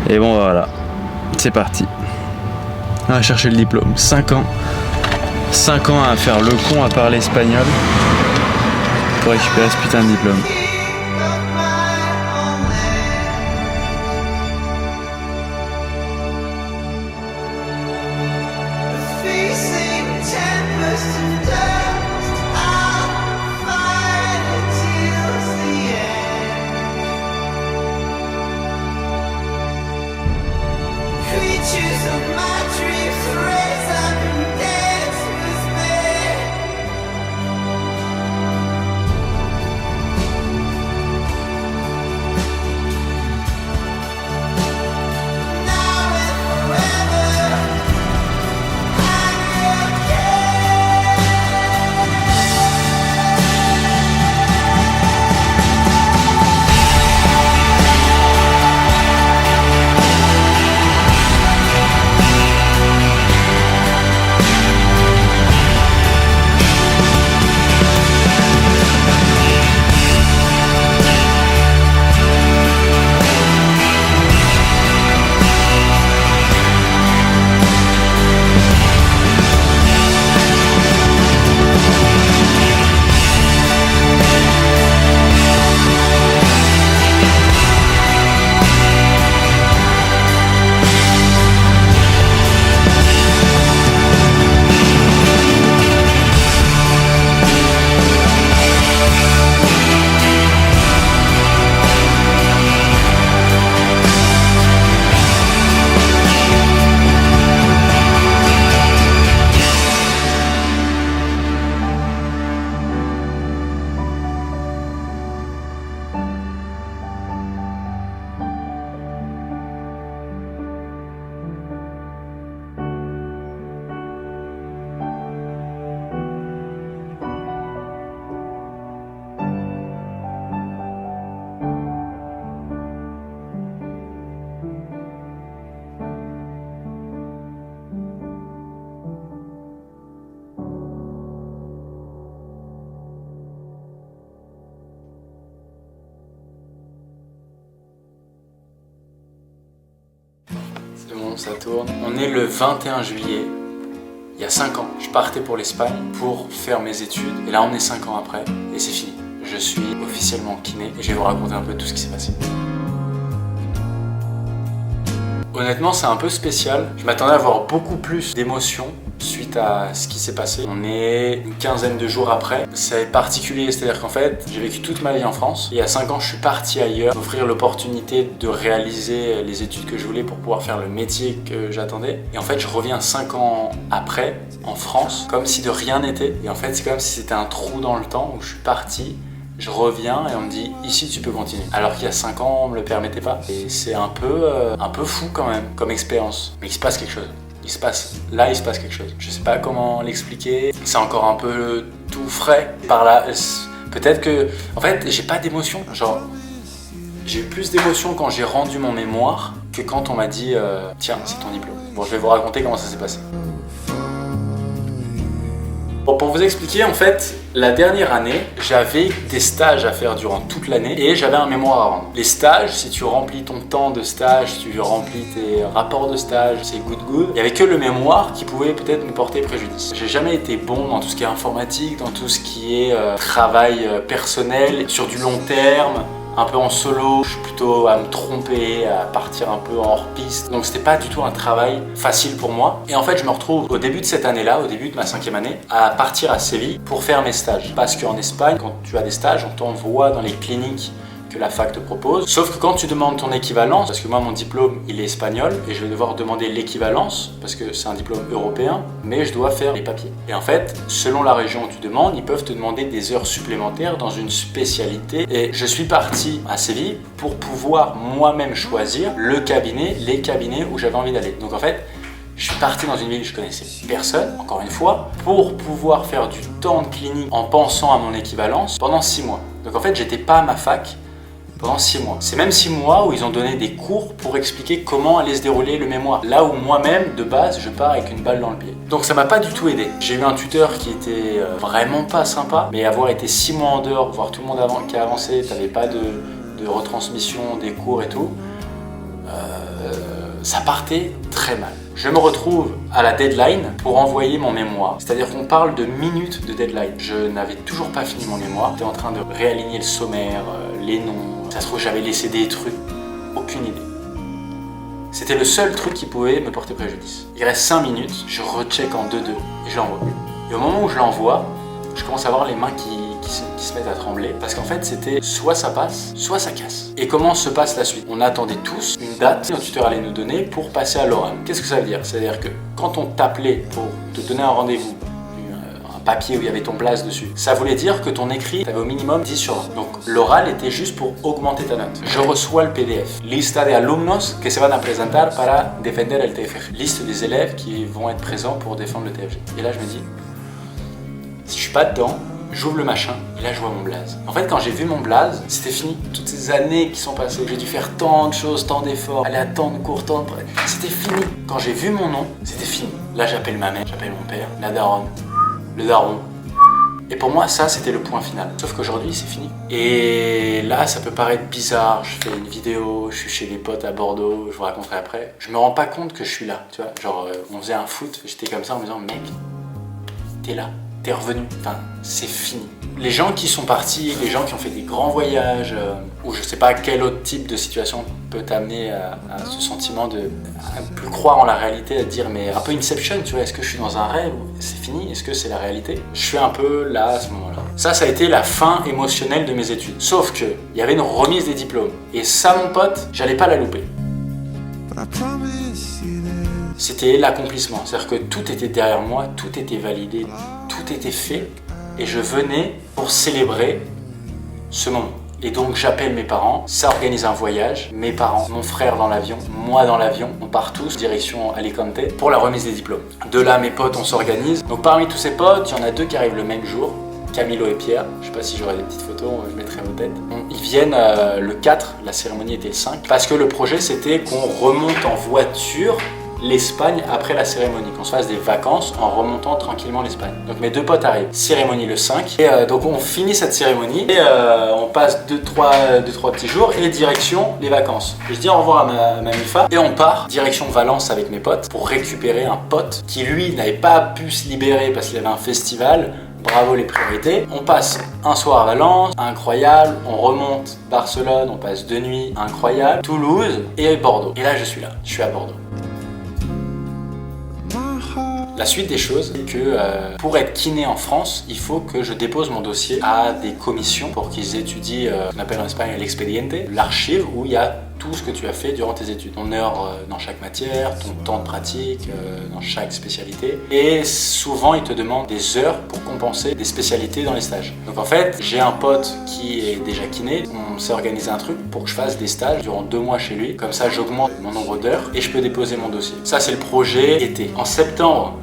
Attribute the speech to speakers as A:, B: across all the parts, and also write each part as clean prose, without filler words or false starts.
A: Et bon voilà, c'est parti. On va chercher le diplôme. 5 ans. 5 ans à faire le con à parler espagnol pour récupérer ce putain de diplôme. C'est bon, ça tourne. On est le 21 juillet, il y a 5 ans. Je partais pour l'Espagne pour faire mes études. Et là, on est 5 ans après et c'est fini. Je suis officiellement kiné et je vais vous raconter un peu tout ce qui s'est passé. Honnêtement, c'est un peu spécial. Je m'attendais à avoir beaucoup plus d'émotions suite à ce qui s'est passé. On est une quinzaine de jours après. C'est particulier, c'est-à-dire qu'en fait, j'ai vécu toute ma vie en France. Et il y a 5 ans, je suis parti ailleurs, m'offrir l'opportunité de réaliser les études que je voulais pour pouvoir faire le métier que j'attendais. Et en fait, je reviens 5 ans après, en France, comme si de rien n'était. Et en fait, c'est comme si c'était un trou dans le temps où je suis parti. Je reviens et on me dit ici tu peux continuer. Alors qu'il y a 5 ans on me le permettait pas. Et c'est un peu fou quand même comme expérience. Mais il se passe quelque chose. Il se passe quelque chose. Je sais pas comment l'expliquer. C'est encore un peu tout frais par là. Peut-être que, en fait, j'ai pas d'émotion. Genre, j'ai eu plus d'émotion quand j'ai rendu mon mémoire que quand on m'a dit tiens, c'est ton diplôme. Bon, je vais vous raconter comment ça s'est passé. Bon, pour vous expliquer, en fait, la dernière année, j'avais des stages à faire durant toute l'année et j'avais un mémoire à rendre. Les stages, si tu remplis ton temps de stage, si tu remplis tes rapports de stage, c'est good. Il n'y avait que le mémoire qui pouvait peut-être me porter préjudice. J'ai jamais été bon dans tout ce qui est informatique, dans tout ce qui est travail personnel, sur du long terme. Un peu en solo, je suis plutôt à me tromper, à partir un peu en hors-piste. Donc c'était pas du tout un travail facile pour moi. Et en fait, je me retrouve au début de cette année-là, au début de ma 5e année, à partir à Séville pour faire mes stages. Parce qu'en Espagne, quand tu as des stages, on t'envoie dans les cliniques que la fac te propose. Sauf que quand tu demandes ton équivalence, parce que moi mon diplôme il est espagnol et je vais devoir demander l'équivalence parce que c'est un diplôme européen, mais je dois faire les papiers. Et en fait, selon la région où tu demandes, ils peuvent te demander des heures supplémentaires dans une spécialité. Et je suis parti à Séville pour pouvoir moi-même choisir les cabinets où j'avais envie d'aller. Donc en fait, je suis parti dans une ville où je connaissais personne, encore une fois, pour pouvoir faire du temps de clinique en pensant à mon équivalence pendant 6 mois. Donc en fait, j'étais pas à ma fac pendant 6 mois. C'est même 6 mois où ils ont donné des cours pour expliquer comment allait se dérouler le mémoire. Là où moi-même, de base, je pars avec une balle dans le pied. Donc ça m'a pas du tout aidé. J'ai eu un tuteur qui était vraiment pas sympa, mais avoir été 6 mois en dehors, voir tout le monde qui a avancé, t'avais pas de retransmission des cours et tout, ça partait très mal. Je me retrouve à la deadline pour envoyer mon mémoire. C'est-à-dire qu'on parle de minutes de deadline. Je n'avais toujours pas fini mon mémoire. J'étais en train de réaligner le sommaire, les noms. Ça se trouve, j'avais laissé des trucs. Aucune idée. C'était le seul truc qui pouvait me porter préjudice. Il reste 5 minutes, je recheck en 2-2 et je l'envoie. Et au moment où je l'envoie, je commence à voir les mains qui se mettent à trembler. Parce qu'en fait, c'était soit ça passe, soit ça casse. Et comment se passe la suite? On attendait tous une date que notre tuteur allait nous donner pour passer à l'oral. Qu'est-ce que ça veut dire? C'est-à-dire que quand on t'appelait pour te donner un rendez-vous, un papier où il y avait ton place dessus, ça voulait dire que ton écrit, tu avais au minimum 10 sur 20. Donc l'oral était juste pour augmenter ta note. Je reçois le PDF. Lista de alumnos que se van a presentar para defender el TFG. Liste des élèves qui vont être présents pour défendre le TFG. Et là, je me dis, si je suis pas dedans, j'ouvre le machin et là je vois mon blaze. En fait, quand j'ai vu mon blaze, c'était fini. Toutes ces années qui sont passées, j'ai dû faire tant de choses, tant d'efforts, aller à tant de cours, c'était fini. Quand j'ai vu mon nom, c'était fini. Là, j'appelle ma mère, j'appelle mon père, la daronne, le daron. Et pour moi, ça, c'était le point final. Sauf qu'aujourd'hui, c'est fini. Et là, ça peut paraître bizarre. Je fais une vidéo, je suis chez les potes à Bordeaux, je vous raconterai après. Je me rends pas compte que je suis là, tu vois. Genre, on faisait un foot, j'étais comme ça en me disant, mec, t'es là. T'es revenu, enfin, c'est fini. Les gens qui sont partis, les gens qui ont fait des grands voyages, ou je sais pas quel autre type de situation peut t'amener à ce sentiment de ne plus croire en la réalité, à te dire mais un peu Inception, tu vois, est-ce que je suis dans un rêve, c'est fini, est-ce que c'est la réalité? Je suis un peu là à ce moment-là. Ça a été la fin émotionnelle de mes études. Sauf que il y avait une remise des diplômes. Et ça, mon pote, j'allais pas la louper. C'était l'accomplissement, c'est-à-dire que tout était derrière moi, tout était validé, tout était fait et je venais pour célébrer ce moment. Et donc j'appelle mes parents, ça organise un voyage, mes parents, mon frère dans l'avion, moi dans l'avion, on part tous direction Alicante pour la remise des diplômes. De là mes potes, on s'organise. Donc parmi tous ces potes, il y en a 2 qui arrivent le même jour, Camilo et Pierre, je sais pas si j'aurai des petites photos, je mettrai vos têtes. Ils viennent le 4, la cérémonie était le 5, parce que le projet c'était qu'on remonte en voiture l'Espagne après la cérémonie, qu'on se fasse des vacances en remontant tranquillement l'Espagne. Donc mes 2 potes arrivent, cérémonie le 5, et donc on finit cette cérémonie, et on passe 2-3 petits jours, et direction les vacances. Et je dis au revoir à ma MIFA, et on part direction Valence avec mes potes, pour récupérer un pote qui lui n'avait pas pu se libérer parce qu'il avait un festival. Bravo les priorités. On passe un soir à Valence, incroyable. On remonte Barcelone, on passe 2 nuits, incroyable. Toulouse et Bordeaux. Et là je suis à Bordeaux. La suite des choses, c'est que pour être kiné en France, il faut que je dépose mon dossier à des commissions pour qu'ils étudient ce qu'on appelle en Espagne l'expediente, l'archive où il y a tout ce que tu as fait durant tes études. Ton heure dans chaque matière, ton temps de pratique dans chaque spécialité. Et souvent, ils te demandent des heures pour compenser des spécialités dans les stages. Donc en fait, j'ai un pote qui est déjà kiné. On s'est organisé un truc pour que je fasse des stages durant 2 mois chez lui. Comme ça, j'augmente mon nombre d'heures et je peux déposer mon dossier. Ça, c'est le projet été. En septembre,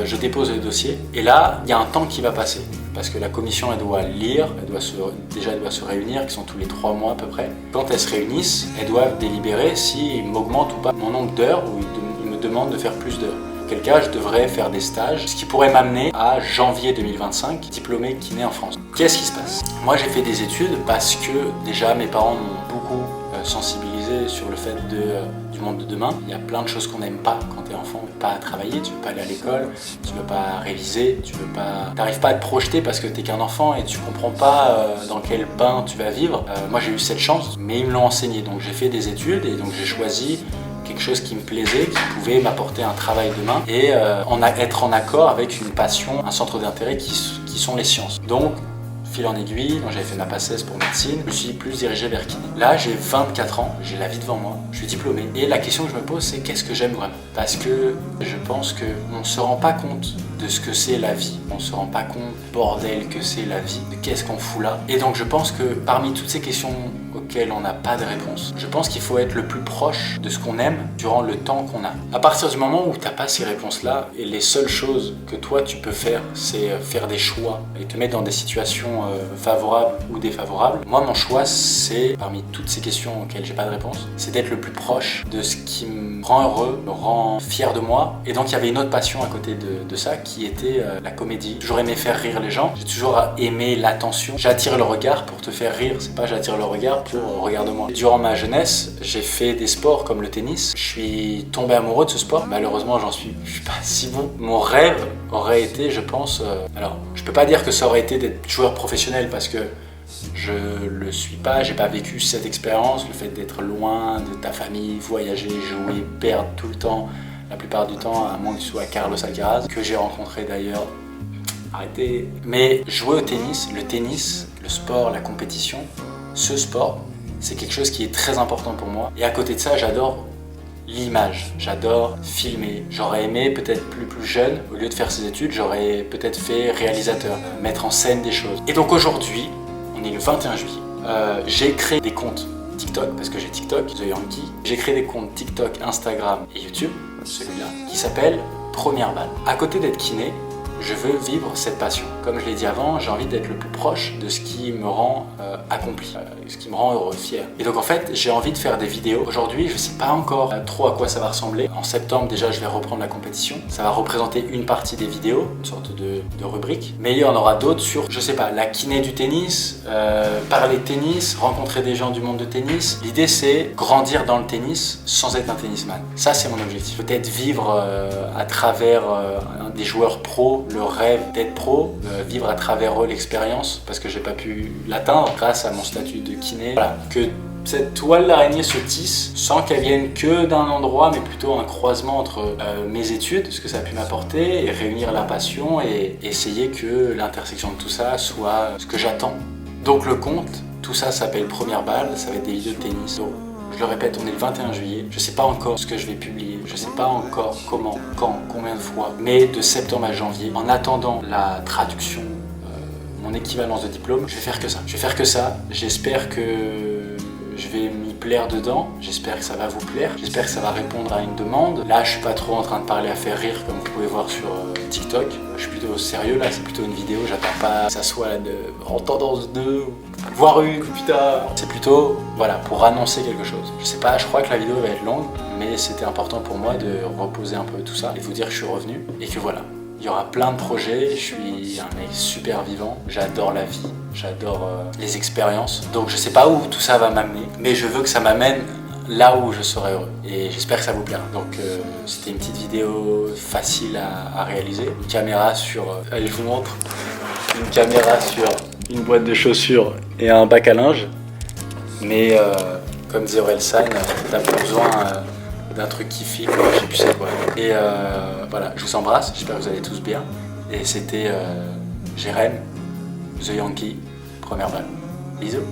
A: je dépose le dossier et là, il y a un temps qui va passer. Parce que la commission, elle doit lire, elle doit se réunir, qui sont tous les 3 mois à peu près. Quand elles se réunissent, elles doivent délibérer s'ils m'augmentent ou pas mon nombre d'heures ou ils me demandent de faire plus d'heures. Dans quel cas, je devrais faire des stages, ce qui pourrait m'amener à janvier 2025, diplômé kiné en France. Qu'est-ce qui se passe? Moi, j'ai fait des études parce que déjà, mes parents m'ont beaucoup sensibilisé sur le fait du monde de demain. Il y a plein de choses qu'on n'aime pas quand tu es enfant. Tu veux pas travailler, tu veux pas aller à l'école, tu veux pas réviser, t'arrives pas à te projeter parce que t'es qu'un enfant et tu comprends pas dans quel bain tu vas vivre. Moi j'ai eu cette chance, mais ils me l'ont enseigné. Donc j'ai fait des études et donc j'ai choisi quelque chose qui me plaisait, qui pouvait m'apporter un travail demain et être en accord avec une passion, un centre d'intérêt qui sont les sciences. Donc fil en aiguille, quand j'avais fait ma PACES pour médecine, je me suis plus dirigé vers kiné. Là, j'ai 24 ans, j'ai la vie devant moi, je suis diplômé. Et la question que je me pose, c'est qu'est-ce que j'aime vraiment? Parce que je pense qu'on ne se rend pas compte de ce que c'est la vie. On ne se rend pas compte, bordel, que c'est la vie, de qu'est-ce qu'on fout là. Et donc, je pense que parmi toutes ces questions auxquelles on n'a pas de réponse, je pense qu'il faut être le plus proche de ce qu'on aime durant le temps qu'on a. À partir du moment où tu n'as pas ces réponses-là, et les seules choses que toi, tu peux faire, c'est faire des choix et te mettre dans des situations favorables ou défavorables. Moi, mon choix, c'est, parmi toutes ces questions auxquelles j'ai pas de réponse, c'est d'être le plus proche de ce qui me rend heureux, me rend fier de moi. Et donc, il y avait une autre passion à côté de ça, qui était la comédie. J'ai toujours aimé faire rire les gens, j'ai toujours aimé l'attention. J'attire le regard pour te faire rire, c'est pas j'attire le regard pour regarde-moi. Durant ma jeunesse, j'ai fait des sports comme le tennis. Je suis tombé amoureux de ce sport. Malheureusement, je suis pas si bon. Mon rêve aurait été, je pense... alors, je peux pas dire que ça aurait été d'être joueur professionnel parce que je le suis pas, j'ai pas vécu cette expérience, le fait d'être loin de ta famille, voyager, jouer, perdre tout le temps, la plupart du temps, à moins que tu sois Carlos Alcaraz, que j'ai rencontré d'ailleurs. Arrêtez. Mais jouer au tennis, le sport, la compétition, ce sport, c'est quelque chose qui est très important pour moi. Et à côté de ça, j'adore l'image, j'adore filmer. J'aurais aimé peut-être plus jeune, au lieu de faire ses études, j'aurais peut-être fait réalisateur, mettre en scène des choses. Et donc aujourd'hui, on est le 21 juillet, j'ai créé des comptes TikTok, parce que j'ai TikTok, The Yankee. J'ai créé des comptes TikTok, Instagram et YouTube, celui-là, qui s'appelle Première Balle. À côté d'être kiné, je veux vivre cette passion. Comme je l'ai dit avant, j'ai envie d'être le plus proche de ce qui me rend accompli, ce qui me rend heureux, fier. Et donc en fait, j'ai envie de faire des vidéos. Aujourd'hui, je ne sais pas encore trop à quoi ça va ressembler. En septembre, déjà, je vais reprendre la compétition. Ça va représenter une partie des vidéos, une sorte de rubrique. Mais il y en aura d'autres sur, je sais pas, la kiné du tennis, parler de tennis, rencontrer des gens du monde de tennis. L'idée, c'est grandir dans le tennis sans être un tennisman. Ça, c'est mon objectif. Peut-être vivre à travers des joueurs pros, le rêve d'être pro, vivre à travers eux l'expérience, parce que j'ai pas pu l'atteindre grâce à mon statut de kiné. Voilà, que cette toile d'araignée se tisse sans qu'elle vienne que d'un endroit, mais plutôt un croisement entre mes études, ce que ça a pu m'apporter, et réunir la passion et essayer que l'intersection de tout ça soit ce que j'attends. Donc le compte, tout ça s'appelle Première Balle, ça va être des vidéos de tennis. Donc, je le répète, on est le 21 juillet, je sais pas encore ce que je vais publier, je sais pas encore comment, quand, combien de fois, mais de septembre à janvier, en attendant la traduction, mon équivalence de diplôme, je vais faire que ça. Je vais faire que ça, j'espère que je vais m'y plaire dedans, j'espère que ça va vous plaire, j'espère que ça va répondre à une demande. Là, je suis pas trop en train de parler à faire rire comme vous pouvez voir sur TikTok. Je suis plutôt sérieux là, c'est plutôt une vidéo, j'attends pas que ça soit en tendance 2, voire une plus tard. C'est plutôt, voilà, pour annoncer quelque chose. Je sais pas, je crois que la vidéo va être longue, mais c'était important pour moi de reposer un peu tout ça et vous dire que je suis revenu et que voilà. Il y aura plein de projets, je suis un mec super vivant, j'adore la vie, j'adore les expériences. Donc je sais pas où tout ça va m'amener, mais je veux que ça m'amène là où je serai heureux. Et j'espère que ça vous plaira. Donc c'était une petite vidéo facile à réaliser. Une caméra sur... allez, je vous montre. Une caméra sur une boîte de chaussures et un bac à linge. Mais comme disait Orelsan, t'as pas besoin... d'un truc qui filme, je sais plus c'est quoi. Et voilà, je vous embrasse, j'espère que vous allez tous bien. Et c'était Jérém, The Yankee, Première Balle. Bisous.